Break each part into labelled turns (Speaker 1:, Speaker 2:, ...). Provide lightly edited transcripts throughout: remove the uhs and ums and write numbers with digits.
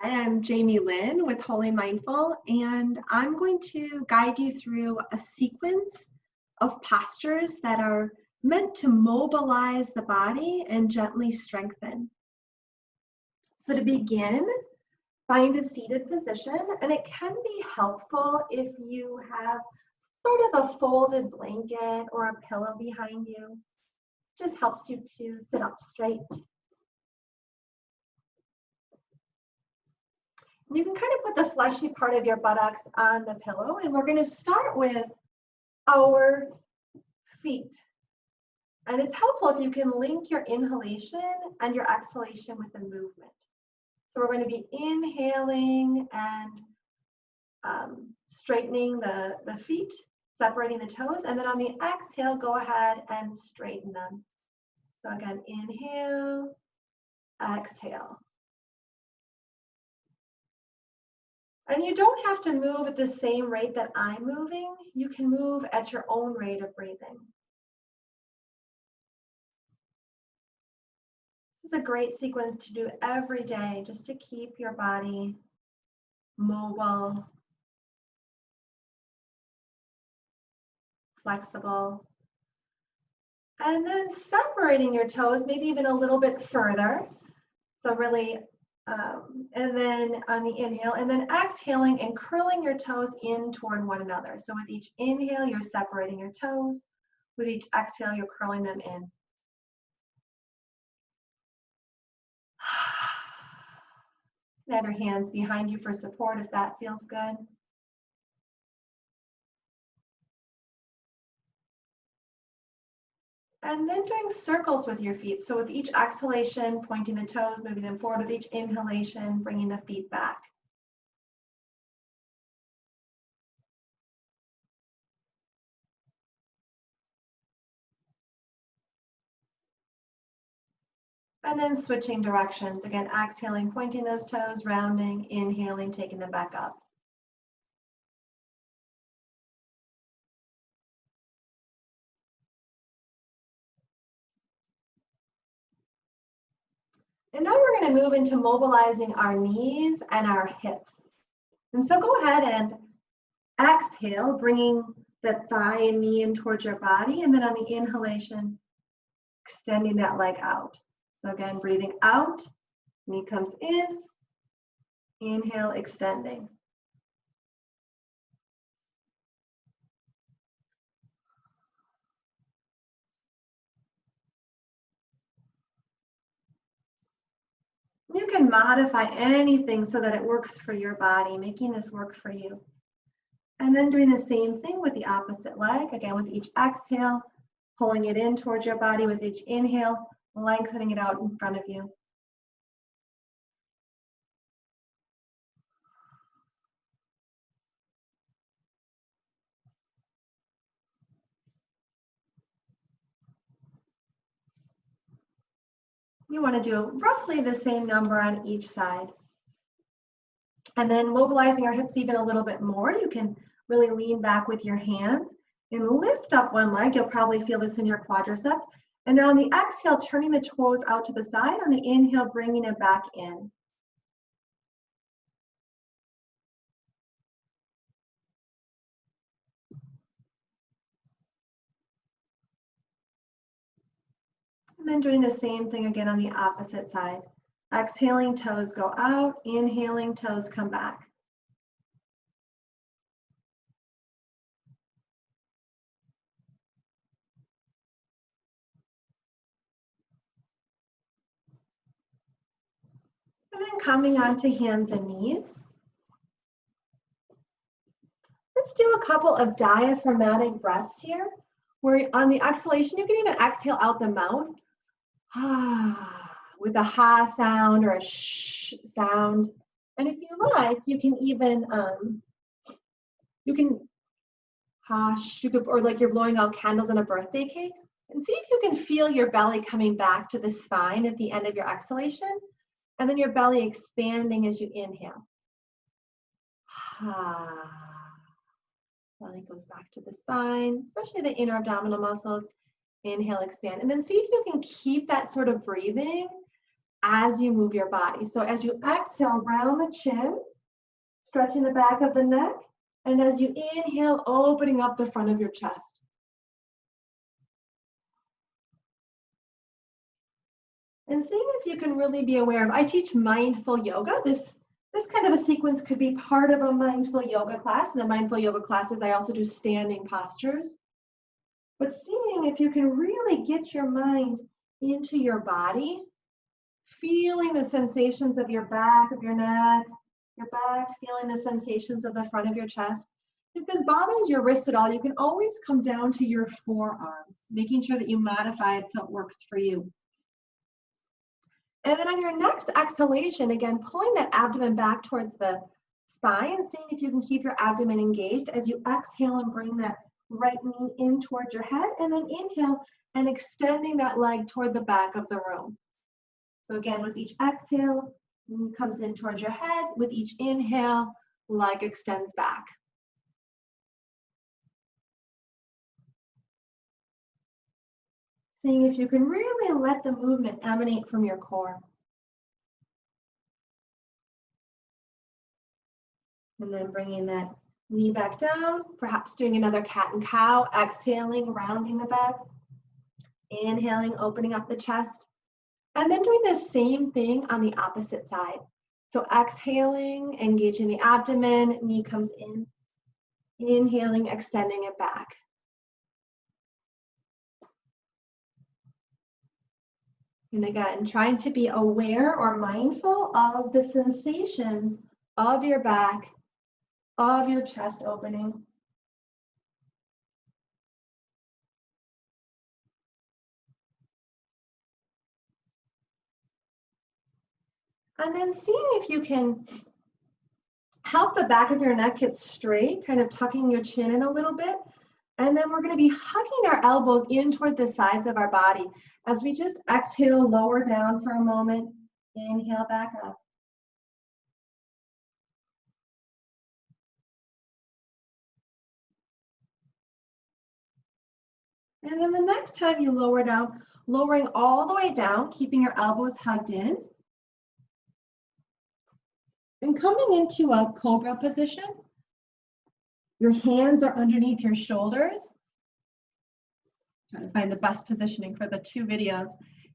Speaker 1: I'm Jamie Lynn with Holy Mindful, and I'm going to guide you through a sequence of postures that are meant to mobilize the body and gently strengthen. So to begin, find a seated position, and it can be helpful if you have sort of a folded blanket or a pillow behind you. It just helps you to sit up straight. You can kind of put the fleshy part of your buttocks on the pillow, and we're going to start with our feet. And it's helpful if you can link your inhalation and your exhalation with the movement. So we're going to be inhaling and straightening the feet, separating the toes, and then on the exhale, go ahead and straighten them. So again, inhale, exhale. And you don't have to move at the same rate that I'm moving. You can move at your own rate of breathing. This is a great sequence to do every day just to keep your body mobile, flexible. And then separating your toes, maybe even a little bit further. So really, and then on the inhale, and then exhaling and curling your toes in toward one another. So with each inhale, you're separating your toes. With each exhale, you're curling them in. Have your hands behind you for support if that feels good. And then doing circles with your feet. So with each exhalation, pointing the toes, moving them forward. With each inhalation, bringing the feet back. And then switching directions. Again, exhaling, pointing those toes, rounding, inhaling, taking them back up. And now we're going to move into mobilizing our knees and our hips. And so go ahead and exhale, bringing the thigh and knee in towards your body. And then on the inhalation, extending that leg out. So again, breathing out, knee comes in, inhale, extending. You can modify anything so that it works for your body, making this work for you. And then doing the same thing with the opposite leg. Again, with each exhale, pulling it in towards your body. With each inhale, lengthening it out in front of you. You want to do roughly the same number on each side. And then mobilizing our hips even a little bit more. You can really lean back with your hands and lift up one leg. You'll probably feel this in your quadricep. And now on the exhale, turning the toes out to the side. On the inhale, bringing it back in. And then doing the same thing again on the opposite side. Exhaling, toes go out. Inhaling, toes come back. And then coming onto hands and knees. Let's do a couple of diaphragmatic breaths here, where on the exhalation, you can even exhale out the mouth with a ha sound or a sh sound. And if you like, you can even, you can hush, or like you're blowing out candles on a birthday cake. And see if you can feel your belly coming back to the spine at the end of your exhalation, and then your belly expanding as you inhale. Belly goes back to the spine, especially the inner abdominal muscles. Inhale, expand, and then see if you can keep that sort of breathing as you move your body. So as you exhale, round the chin, stretching the back of the neck, and as you inhale, opening up the front of your chest. And seeing if you can really be aware of, I teach mindful yoga. This kind of a sequence could be part of a mindful yoga class. In the mindful yoga classes, I also do standing postures. But seeing if you can really get your mind into your body, feeling the sensations of your back, of your neck, your back, feeling the sensations of the front of your chest. If this bothers your wrists at all, you can always come down to your forearms, making sure that you modify it so it works for you. And then on your next exhalation, again, pulling that abdomen back towards the spine, seeing if you can keep your abdomen engaged as you exhale and bring that right knee in towards your head, and then inhale and extending that leg toward the back of the room. So again, with each exhale, knee comes in towards your head. With each inhale, leg extends back. Seeing if you can really let the movement emanate from your core. And then bringing that knee back down, perhaps doing another cat and cow, exhaling, rounding the back, inhaling, opening up the chest, and then doing the same thing on the opposite side. So exhaling, engaging the abdomen, knee comes in, inhaling, extending it back. And again, trying to be aware or mindful of the sensations of your back, of your chest opening. And then seeing if you can help the back of your neck get straight, kind of tucking your chin in a little bit. And then we're going to be hugging our elbows in toward the sides of our body as we just exhale, lower down for a moment, inhale back up. And then the next time you lower down, lowering all the way down, keeping your elbows hugged in. And coming into a Cobra position. Your hands are underneath your shoulders. Trying to find the best positioning for the two videos.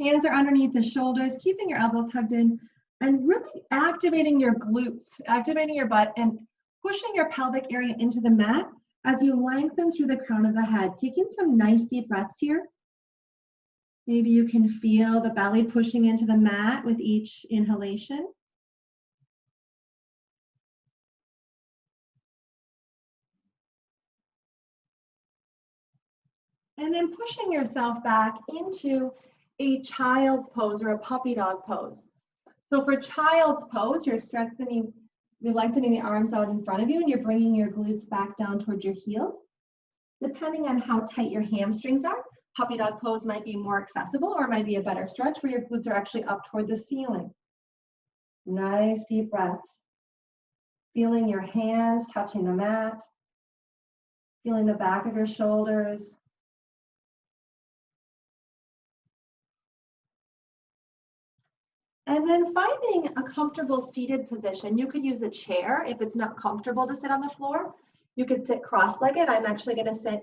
Speaker 1: Hands are underneath the shoulders, keeping your elbows hugged in, and really activating your glutes, activating your butt, and pushing your pelvic area into the mat as you lengthen through the crown of the head. Taking some nice deep breaths here. Maybe you can feel the belly pushing into the mat with each inhalation. And then pushing yourself back into a child's pose or a puppy dog pose. So for child's pose, you're lengthening the arms out in front of you, and you're bringing your glutes back down towards your heels. Depending on how tight your hamstrings are, puppy dog pose might be more accessible or might be a better stretch where your glutes are actually up toward the ceiling. Nice deep breaths. Feeling your hands touching the mat. Feeling the back of your shoulders. And then finding a comfortable seated position. You could use a chair if it's not comfortable to sit on the floor. You could sit cross-legged. I'm actually going to sit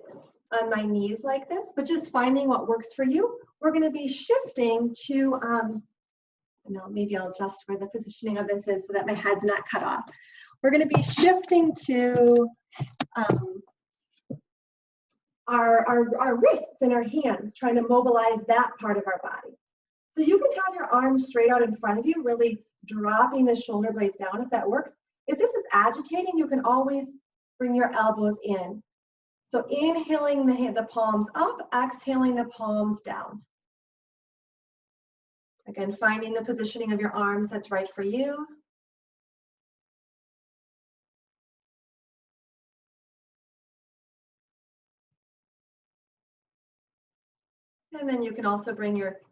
Speaker 1: on my knees like this, but just finding what works for you. We're going to be shifting to, maybe I'll adjust where the positioning of this is so that my head's not cut off. We're going to be shifting to our wrists and our hands, trying to mobilize that part of our body. So you can have your arms straight out in front of you, really dropping the shoulder blades down if that works. If this is agitating, you can always bring your elbows in. So inhaling the palms up, exhaling the palms down. Again, finding the positioning of your arms that's right for you. And then you can also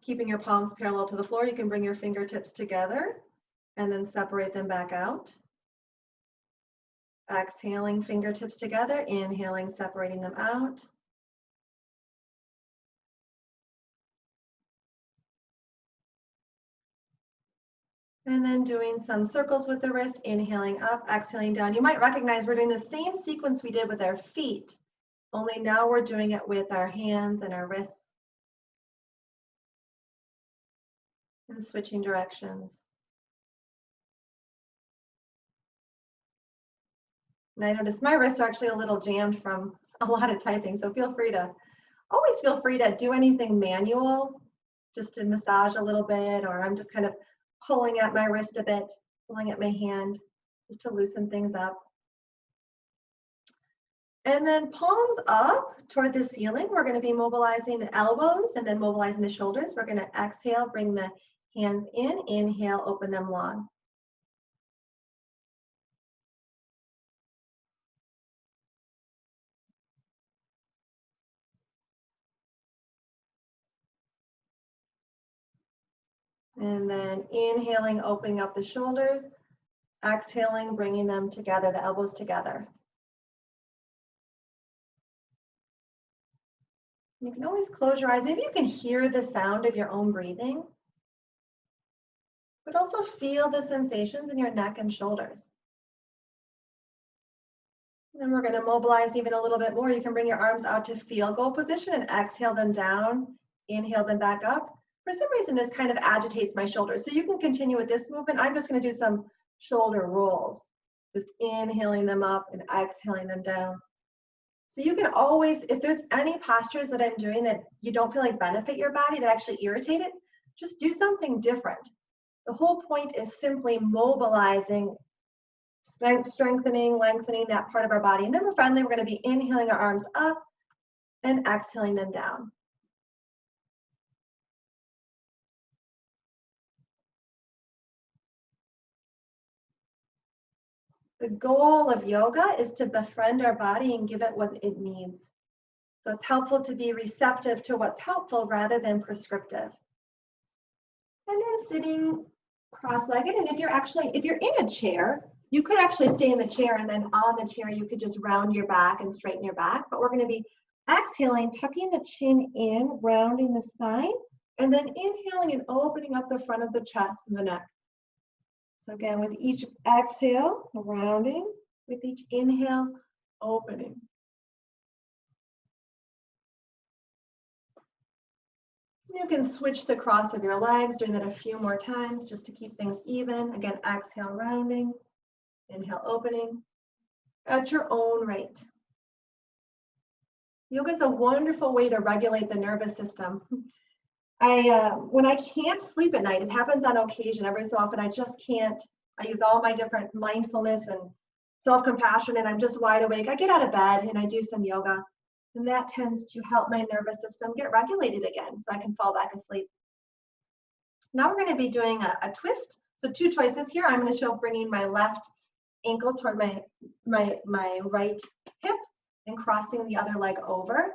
Speaker 1: keeping your palms parallel to the floor, you can bring your fingertips together and then separate them back out. Exhaling, fingertips together, inhaling, separating them out. And then doing some circles with the wrist, inhaling up, exhaling down. You might recognize we're doing the same sequence we did with our feet, only now we're doing it with our hands and our wrists. And switching directions. And I noticed my wrists are actually a little jammed from a lot of typing, so always feel free to do anything manual, just to massage a little bit, or I'm just kind of pulling at my wrist a bit, pulling at my hand, just to loosen things up. And then palms up toward the ceiling. We're going to be mobilizing the elbows and then mobilizing the shoulders. We're going to exhale, bring the hands in, inhale, open them long. And then inhaling, opening up the shoulders, exhaling, bringing them together, the elbows together. You can always close your eyes. Maybe you can hear the sound of your own breathing, but also feel the sensations in your neck and shoulders. And then we're going to mobilize even a little bit more. You can bring your arms out to field goal position and exhale them down, inhale them back up. For some reason, this kind of agitates my shoulders. So you can continue with this movement. I'm just going to do some shoulder rolls, just inhaling them up and exhaling them down. So you can always, if there's any postures that I'm doing that you don't feel like benefit your body, that actually irritate it, just do something different. The whole point is simply mobilizing, strengthening, lengthening that part of our body. And then finally, we're going to be inhaling our arms up and exhaling them down. The goal of yoga is to befriend our body and give it what it needs. So it's helpful to be receptive to what's helpful rather than prescriptive. And then sitting cross-legged. And if you're in a chair, you could actually stay in the chair, and then on the chair, you could just round your back and straighten your back. But we're going to be exhaling, tucking the chin in, rounding the spine, and then inhaling and opening up the front of the chest and the neck. So again, with each exhale, rounding, with each inhale, opening. You can switch the cross of your legs, doing that a few more times just to keep things even. Again, exhale, rounding, inhale, opening, at your own rate. Yoga is a wonderful way to regulate the nervous system. When I can't sleep at night, it happens on occasion, every so often, I just can't. I use all my different mindfulness and self-compassion, and I'm just wide awake. I get out of bed and I do some yoga, and that tends to help my nervous system get regulated again so I can fall back asleep. Now we're going to be doing a twist. So two choices here. I'm going to show bringing my left ankle toward my right hip and crossing the other leg over.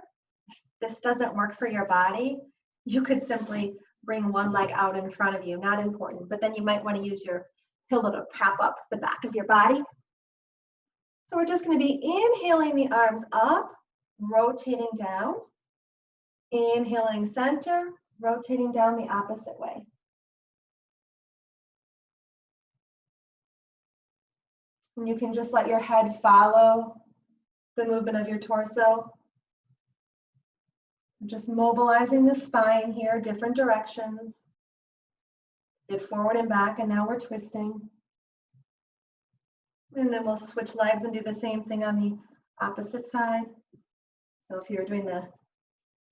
Speaker 1: If this doesn't work for your body, you could simply bring one leg out in front of you, not important, but then you might want to use your pillow to prop up the back of your body. So we're just going to be inhaling the arms up, rotating down, inhaling center, rotating down the opposite way. And you can just let your head follow the movement of your torso. Just mobilizing the spine here, different directions. Get forward and back, and now we're twisting. And then we'll switch legs and do the same thing on the opposite side. So if you're doing you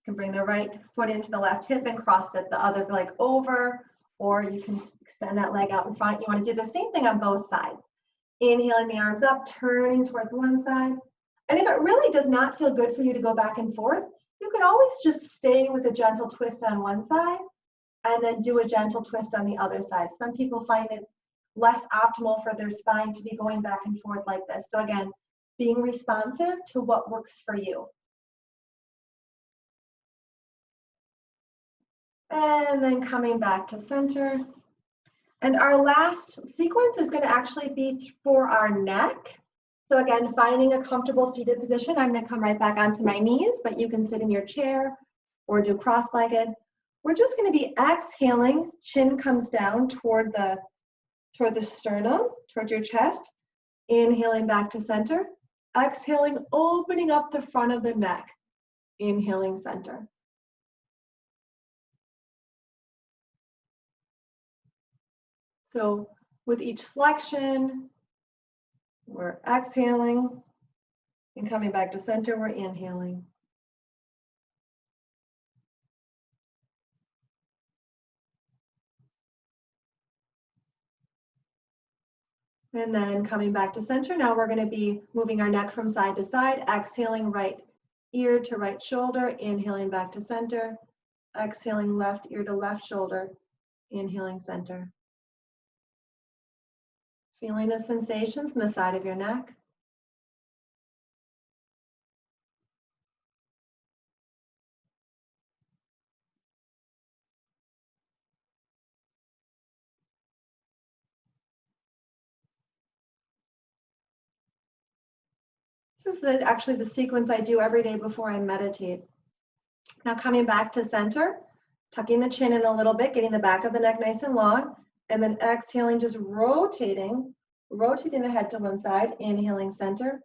Speaker 1: can bring the right foot into the left hip and cross the other leg over, or you can extend that leg out in front. You want to do the same thing on both sides. Inhaling the arms up, turning towards one side. And if it really does not feel good for you to go back and forth, you can always just stay with a gentle twist on one side and then do a gentle twist on the other side. Some people find it less optimal for their spine to be going back and forth like this. So again, being responsive to what works for you. And then coming back to center. And our last sequence is going to actually be for our neck. So again, finding a comfortable seated position. I'm going to come right back onto my knees, but you can sit in your chair or do cross-legged. We're just going to be exhaling, chin comes down toward the toward the sternum, toward your chest. Inhaling back to center. Exhaling, opening up the front of the neck. Inhaling center. So with each flexion, we're exhaling, and coming back to center, we're inhaling. And then coming back to center, now we're going to be moving our neck from side to side, exhaling right ear to right shoulder, inhaling back to center, exhaling left ear to left shoulder, inhaling center. Feeling the sensations in the side of your neck. This is actually the sequence I do every day before I meditate. Now coming back to center, tucking the chin in a little bit, getting the back of the neck nice and long, and then exhaling, just rotating the head to one side, inhaling center,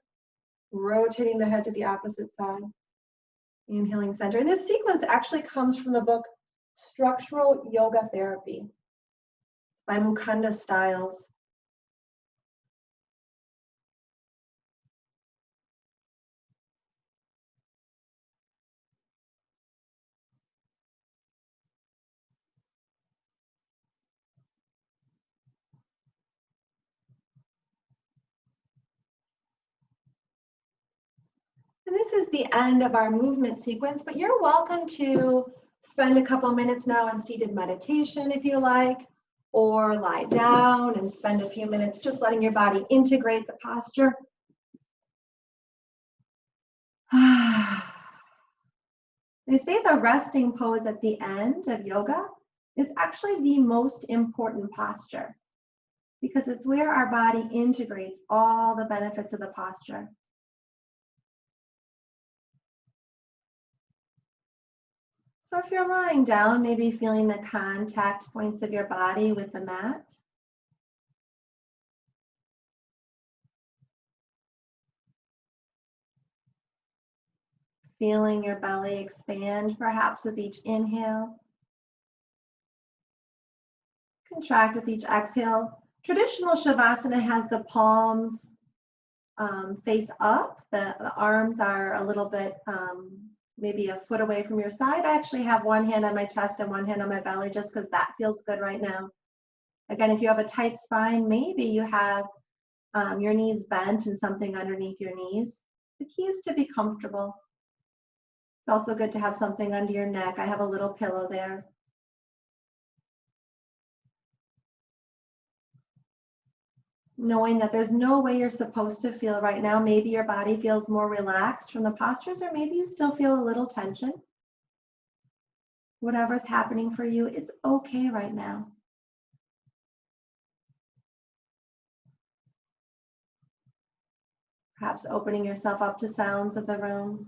Speaker 1: rotating the head to the opposite side, inhaling center. And this sequence actually comes from the book Structural Yoga Therapy by Mukunda Stiles. And this is the end of our movement sequence, but you're welcome to spend a couple minutes now in seated meditation if you like, or lie down and spend a few minutes just letting your body integrate the posture. They say the resting pose at the end of yoga is actually the most important posture because it's where our body integrates all the benefits of the posture. So if you're lying down, maybe feeling the contact points of your body with the mat. Feeling your belly expand, perhaps with each inhale. Contract with each exhale. Traditional Shavasana has the palms face up. The arms are a little bit, maybe a foot away from your side. I actually have one hand on my chest and one hand on my belly just because that feels good right now. Again, if you have a tight spine, maybe you have your knees bent and something underneath your knees. The key is to be comfortable. It's also good to have something under your neck. I have a little pillow there. Knowing that there's no way you're supposed to feel right now. Maybe your body feels more relaxed from the postures, or maybe you still feel a little tension. Whatever's happening for you, it's okay right now. Perhaps opening yourself up to sounds of the room.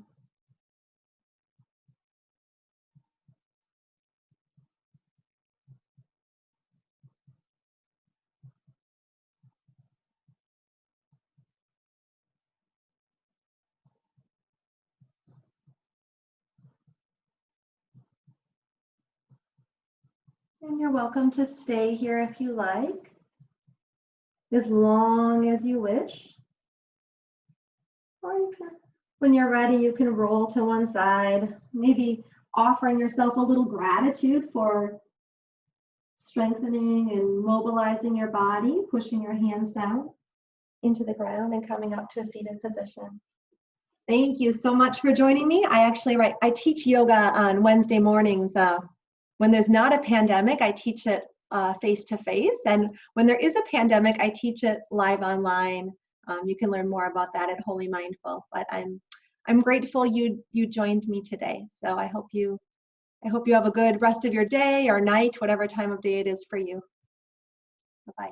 Speaker 1: And you're welcome to stay here if you like, as long as you wish. Or you can, when you're ready, you can roll to one side, maybe offering yourself a little gratitude for strengthening and mobilizing your body, pushing your hands down into the ground and coming up to a seated position. Thank you so much for joining me. I teach yoga on Wednesday mornings. When there's not a pandemic, I teach it face-to-face. And when there is a pandemic, I teach it live online. You can learn more about that at Holy Mindful. But I'm grateful you joined me today. So I hope you have a good rest of your day or night, whatever time of day it is for you. Bye-bye.